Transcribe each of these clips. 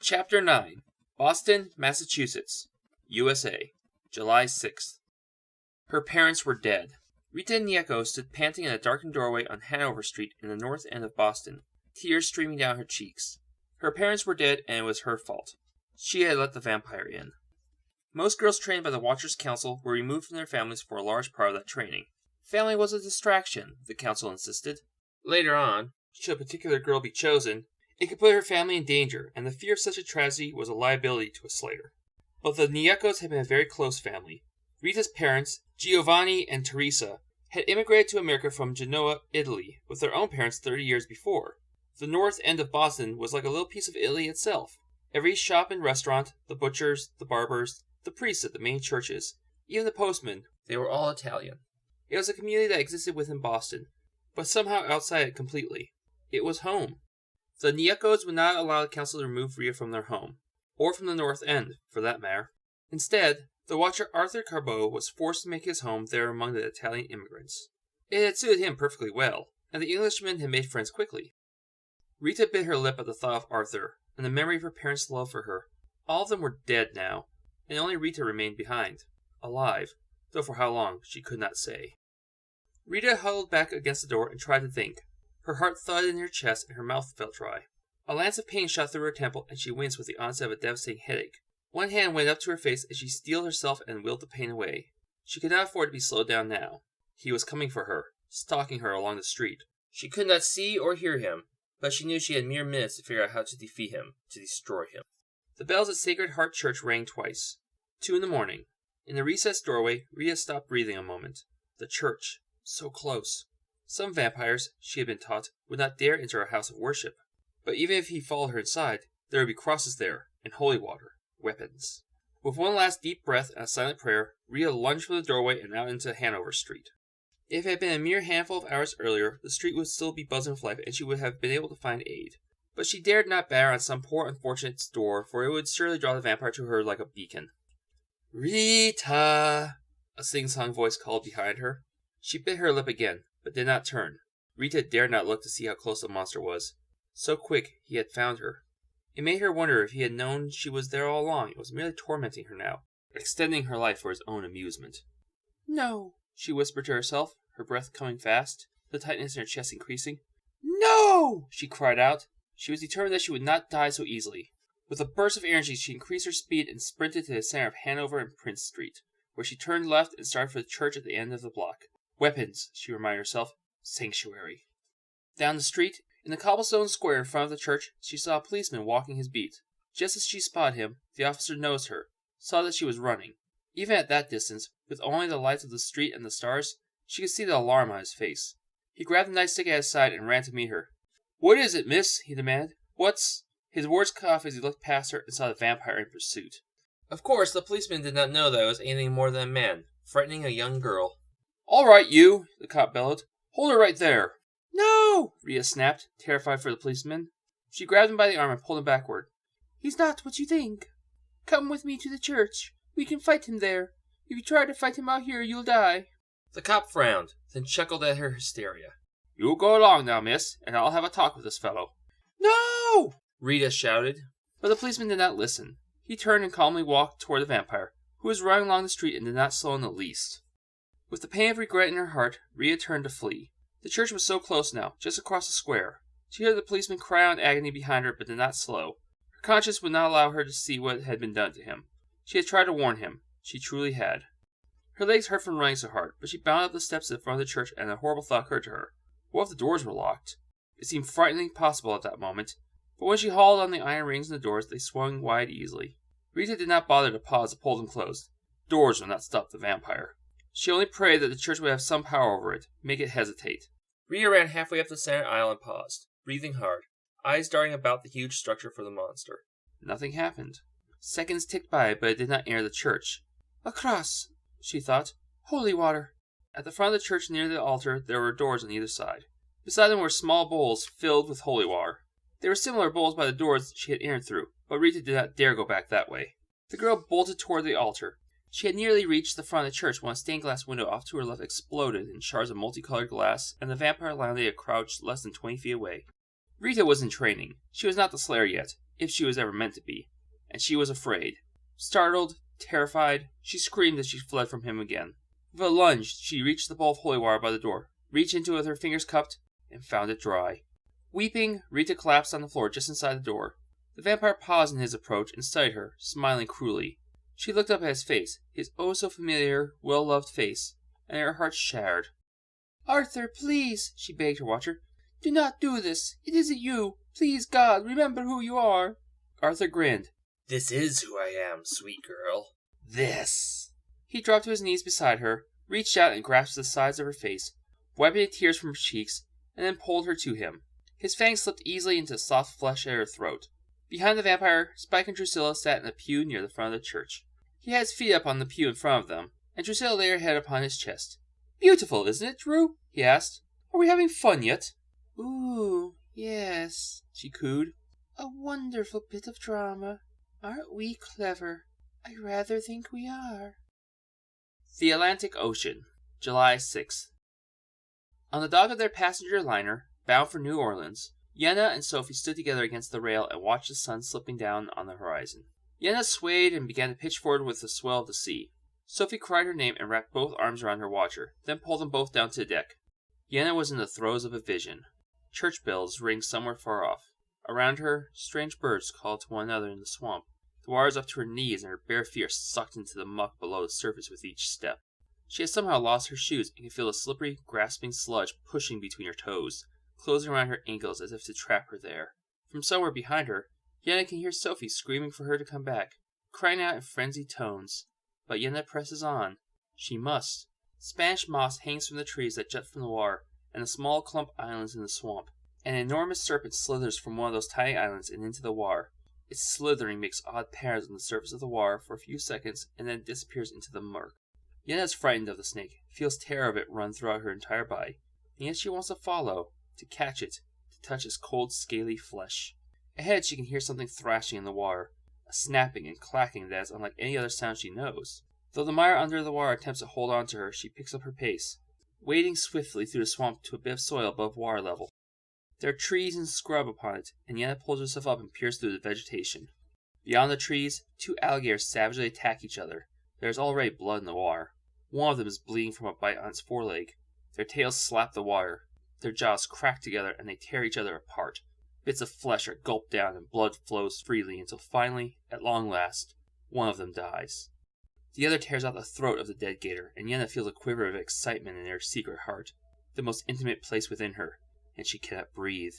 Chapter 9. Boston, Massachusetts, USA, July 6th. Her parents were dead. Rita Nieko stood panting in a darkened doorway on Hanover Street in the north end of Boston, tears streaming down her cheeks. Her parents were dead, and it was her fault. She had let the vampire in. Most girls trained by the Watchers' Council were removed from their families for a large part of that training. Family was a distraction, the council insisted. Later on, should a particular girl be chosen, it could put her family in danger, and the fear of such a tragedy was a liability to a slayer. But the Niekos had been a very close family. Rita's parents, Giovanni and Teresa, had immigrated to America from Genoa, Italy, with their own parents 30 years before. The north end of Boston was like a little piece of Italy itself. Every shop and restaurant, the butchers, the barbers, the priests at the main churches, even the postmen, they were all Italian. It was a community that existed within Boston, but somehow outside it completely. It was home. The Niekos would not allow the council to remove Rita from their home, or from the north end, for that matter. Instead, the watcher Arthur Carbeau was forced to make his home there among the Italian immigrants. It had suited him perfectly well, and the Englishmen had made friends quickly. Rita bit her lip at the thought of Arthur, and the memory of her parents' love for her. All of them were dead now, and only Rita remained behind, alive, though for how long she could not say. Rita huddled back against the door and tried to think. Her heart thudded in her chest and her mouth felt dry. A lance of pain shot through her temple and she winced with the onset of a devastating headache. One hand went up to her face as she steeled herself and willed the pain away. She could not afford to be slowed down now. He was coming for her, stalking her along the street. She could not see or hear him, but she knew she had mere minutes to figure out how to defeat him, to destroy him. The bells at Sacred Heart Church rang twice. 2 a.m. In the recessed doorway, Rita stopped breathing a moment. The church. So close. Some vampires, she had been taught, would not dare enter a house of worship. But even if he followed her inside, there would be crosses there, and holy water, weapons. With one last deep breath and a silent prayer, Rita lunged from the doorway and out into Hanover Street. If it had been a mere handful of hours earlier, the street would still be buzzing with life and she would have been able to find aid. But she dared not batter on some poor unfortunate's door, for it would surely draw the vampire to her like a beacon. "Rita!" a sing-song voice called behind her. She bit her lip again, but did not turn. Rita dared not look to see how close the monster was. So quick he had found her. It made her wonder if he had known she was there all along and was merely tormenting her now, extending her life for his own amusement. "No," she whispered to herself, her breath coming fast, the tightness in her chest increasing. "No!" she cried out. She was determined that she would not die so easily. With a burst of energy, she increased her speed and sprinted to the center of Hanover and Prince Street, where she turned left and started for the church at the end of the block. Weapons, she reminded herself. Sanctuary. Down the street, in the cobblestone square in front of the church, she saw a policeman walking his beat. Just as she spotted him, the officer noticed her, saw that she was running. Even at that distance, with only the lights of the street and the stars, she could see the alarm on his face. He grabbed the nightstick at his side and ran to meet her. "What is it, miss?" he demanded. "What's—" His words cut off as he looked past her and saw the vampire in pursuit. Of course, the policeman did not know that it was anything more than a man, frightening a young girl. "All right, you," the cop bellowed. "Hold her right there." "No!" Rita snapped, terrified for the policeman. She grabbed him by the arm and pulled him backward. "He's not what you think. Come with me to the church. We can fight him there. If you try to fight him out here, you'll die." The cop frowned, then chuckled at her hysteria. "You go along now, miss, and I'll have a talk with this fellow." "No!" Rita shouted. But the policeman did not listen. He turned and calmly walked toward the vampire, who was running along the street and did not slow in the least. With the pain of regret in her heart, Rita turned to flee. The church was so close now, just across the square. She heard the policeman cry out in agony behind her, but did not slow. Her conscience would not allow her to see what had been done to him. She had tried to warn him. She truly had. Her legs hurt from running so hard, but she bounded up the steps in front of the church, and a horrible thought occurred to her. What if the doors were locked? It seemed frighteningly possible at that moment, but when she hauled on the iron rings in the doors, they swung wide easily. Rita did not bother to pause to pull them closed. Doors would not stop the vampire. She only prayed that the church would have some power over it, make it hesitate. Rita ran halfway up the center aisle and paused, breathing hard, eyes darting about the huge structure for the monster. Nothing happened. Seconds ticked by, but it did not enter the church. "A cross," she thought. "Holy water." At the front of the church near the altar, there were doors on either side. Beside them were small bowls filled with holy water. There were similar bowls by the doors she had entered through, but Rita did not dare go back that way. The girl bolted toward the altar. She had nearly reached the front of the church when a stained glass window off to her left exploded in shards of multicolored glass, and the vampire landed crouched less than 20 feet away. Rita was in training. She was not the Slayer yet, if she was ever meant to be, and she was afraid. Startled, terrified, she screamed as she fled from him again. With a lunge, she reached the bowl of holy water by the door, reached into it with her fingers cupped, and found it dry. Weeping, Rita collapsed on the floor just inside the door. The vampire paused in his approach and studied her, smiling cruelly. She looked up at his face, his oh-so-familiar, well-loved face, and her heart shattered. "Arthur, please," she begged her watcher. "Do not do this. It isn't you. Please, God, remember who you are." Arthur grinned. "This is who I am, sweet girl. This." He dropped to his knees beside her, reached out and grasped the sides of her face, wiping the tears from her cheeks, and then pulled her to him. His fangs slipped easily into the soft flesh at her throat. Behind the vampire, Spike and Drusilla sat in a pew near the front of the church. He had his feet up on the pew in front of them, and Drusilla lay her head upon his chest. "Beautiful, isn't it, Drew?" he asked. "Are we having fun yet?" "Ooh, yes," she cooed. "A wonderful bit of drama. Aren't we clever? I rather think we are." The Atlantic Ocean, July 6th. On the dock of their passenger liner, bound for New Orleans, Yenna and Sophie stood together against the rail and watched the sun slipping down on the horizon. Yenna swayed and began to pitch forward with the swell of the sea. Sophie cried her name and wrapped both arms around her watcher, then pulled them both down to the deck. Yenna was in the throes of a vision. Church bells ring somewhere far off. Around her, strange birds called to one another in the swamp. The water was up to her knees, and her bare feet are sucked into the muck below the surface with each step. She has somehow lost her shoes and can feel the slippery, grasping sludge pushing between her toes, closing around her ankles as if to trap her there. From somewhere behind her, Yenna can hear Sophie screaming for her to come back, crying out in frenzied tones. But Yenna presses on. She must. Spanish moss hangs from the trees that jut from the water, and a small clump islands in the swamp. An enormous serpent slithers from one of those tiny islands and into the water. Its slithering makes odd patterns on the surface of the water for a few seconds, and then disappears into the murk. Yenna is frightened of the snake, feels terror of it run throughout her entire body, and yet she wants to follow, to catch it, to touch its cold, scaly flesh. Ahead she can hear something thrashing in the water, a snapping and clacking that is unlike any other sound she knows. Though the mire under the water attempts to hold on to her, she picks up her pace, wading swiftly through the swamp to a bit of soil above water level. There are trees and scrub upon it, and Yenna pulls herself up and peers through the vegetation. Beyond the trees, two alligators savagely attack each other. There is already blood in the water. One of them is bleeding from a bite on its foreleg. Their tails slap the water. Their jaws crack together, and they tear each other apart. Bits of flesh are gulped down, and blood flows freely until finally, at long last, one of them dies. The other tears out the throat of the dead gator, and Yenna feels a quiver of excitement in her secret heart, the most intimate place within her, and she cannot breathe.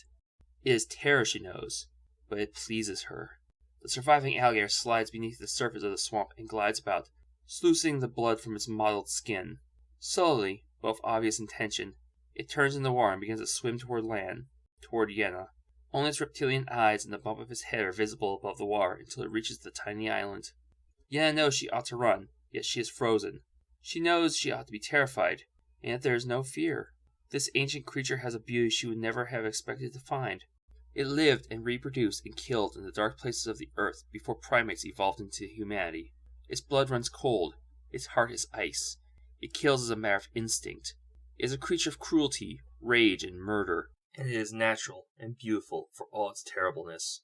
It is terror she knows, but it pleases her. The surviving alligator slides beneath the surface of the swamp and glides about, sluicing the blood from its mottled skin. Slowly, but with obvious intention, it turns in the water and begins to swim toward land, toward Yenna. Only its reptilian eyes and the bump of its head are visible above the water until it reaches the tiny island. Yenna knows she ought to run, yet she is frozen. She knows she ought to be terrified, and yet there is no fear. This ancient creature has a beauty she would never have expected to find. It lived and reproduced and killed in the dark places of the earth before primates evolved into humanity. Its blood runs cold. Its heart is ice. It kills as a matter of instinct. It is a creature of cruelty, rage, and murder. And it is natural and beautiful for all its terribleness.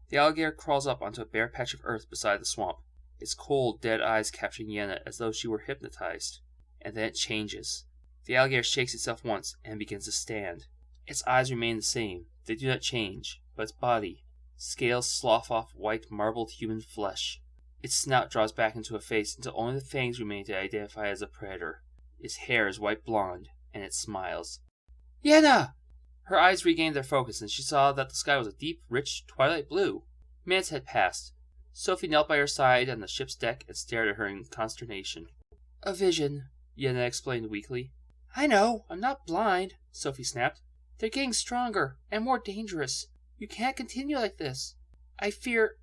The alligator crawls up onto a bare patch of earth beside the swamp, its cold, dead eyes capturing Yenna as though she were hypnotized. And then it changes. The alligator shakes itself once and begins to stand. Its eyes remain the same. They do not change, but its body, scales slough off white, marbled human flesh. Its snout draws back into a face until only the fangs remain to identify as a predator. Its hair is white blonde, and it smiles. "Yenna!" Her eyes regained their focus, and she saw that the sky was a deep, rich, twilight blue. Minutes had passed. Sophie knelt by her side on the ship's deck and stared at her in consternation. "A vision," Yenna explained weakly. "I know, I'm not blind," Sophie snapped. "They're getting stronger and more dangerous. You can't continue like this. I fear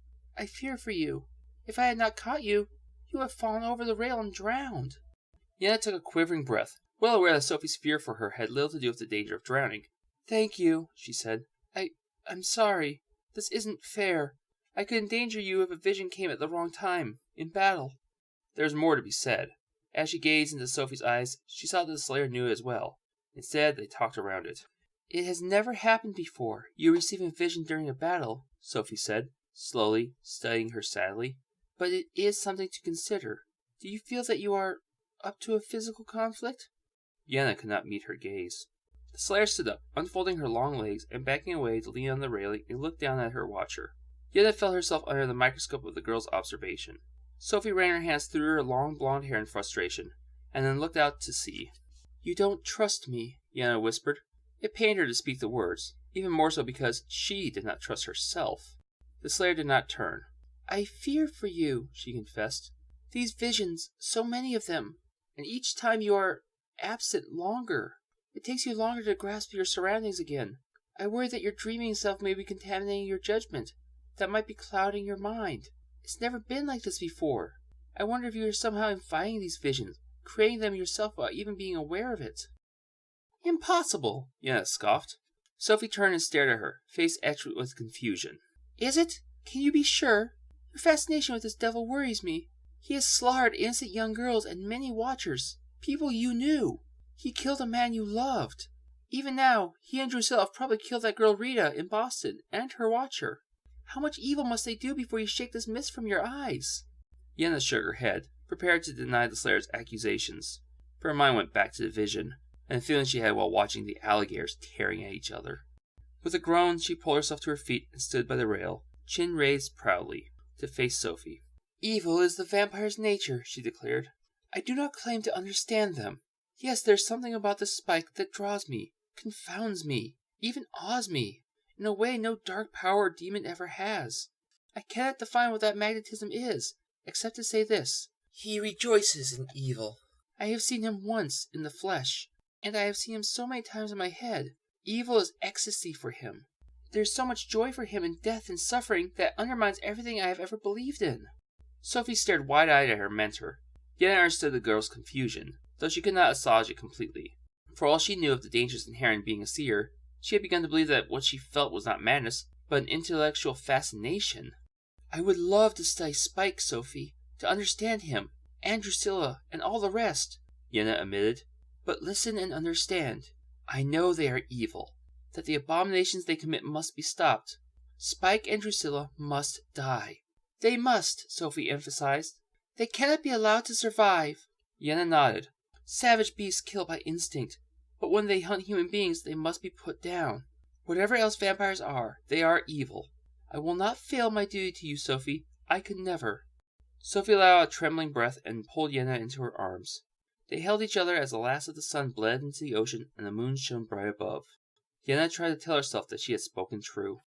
for you. If I had not caught you, you would have fallen over the rail and drowned." Yenna took a quivering breath, well aware that Sophie's fear for her had little to do with the danger of drowning. "Thank you," she said. I'm sorry. This isn't fair. I could endanger you if a vision came at the wrong time, in battle." There was more to be said. As she gazed into Sophie's eyes, she saw that the Slayer knew it as well. Instead, they talked around it. It has never happened before, you receiving a vision during a battle, Sophie said, slowly, studying her sadly. But it is something to consider. Do you feel that you are up to a physical conflict? Yenna could not meet her gaze. The Slayer stood up, unfolding her long legs and backing away to lean on the railing and look down at her watcher. Yenna felt herself under the microscope of the girl's observation. Sophie ran her hands through her long blonde hair in frustration, and then looked out to sea. You don't trust me, Yenna whispered. It pained her to speak the words, even more so because she did not trust herself. The Slayer did not turn. I fear for you, she confessed. These visions, so many of them, and each time you are absent longer. It takes you longer to grasp your surroundings again. I worry that your dreaming self may be contaminating your judgment. That might be clouding your mind. It's never been like this before. I wonder if you are somehow inviting these visions, creating them yourself without even being aware of it. Impossible, Yenna scoffed. Sophie turned and stared at her, face etched with confusion. Is it? Can you be sure? Your fascination with this devil worries me. He has slaughtered innocent young girls and many watchers, people you knew. He killed a man you loved. Even now, he and Drusilla have probably killed that girl Rita in Boston, and her watcher. How much evil must they do before you shake this mist from your eyes? Yenna shook her head, prepared to deny the Slayer's accusations. Her mind went back to the vision, and the feeling she had while watching the alligators tearing at each other. With a groan, she pulled herself to her feet and stood by the rail, chin raised proudly, to face Sophie. Evil is the vampire's nature, she declared. I do not claim to understand them. Yes, there's something about this spike that draws me, confounds me, even awes me, in a way no dark power or demon ever has. I cannot define what that magnetism is, except to say this. He rejoices in evil. I have seen him once in the flesh, and I have seen him so many times in my head. Evil is ecstasy for him. There's so much joy for him in death and suffering that undermines everything I have ever believed in. Sophie stared wide-eyed at her mentor. Yenna understood the girl's confusion, though she could not assuage it completely. For all she knew of the dangers inherent in being a seer, she had begun to believe that what she felt was not madness, but an intellectual fascination. I would love to study Spike, Sophie, to understand him, and Drusilla, and all the rest, Yenna admitted. But listen and understand. I know they are evil, that the abominations they commit must be stopped. Spike and Drusilla must die. They must, Sophie emphasized. They cannot be allowed to survive. Yenna nodded. Savage beasts kill by instinct, but when they hunt human beings, they must be put down. Whatever else vampires are, they are evil. I will not fail my duty to you, Sophie. I could never. Sophie let out a trembling breath and pulled Yenna into her arms. They held each other as the last of the sun bled into the ocean and the moon shone bright above. Yenna tried to tell herself that she had spoken true.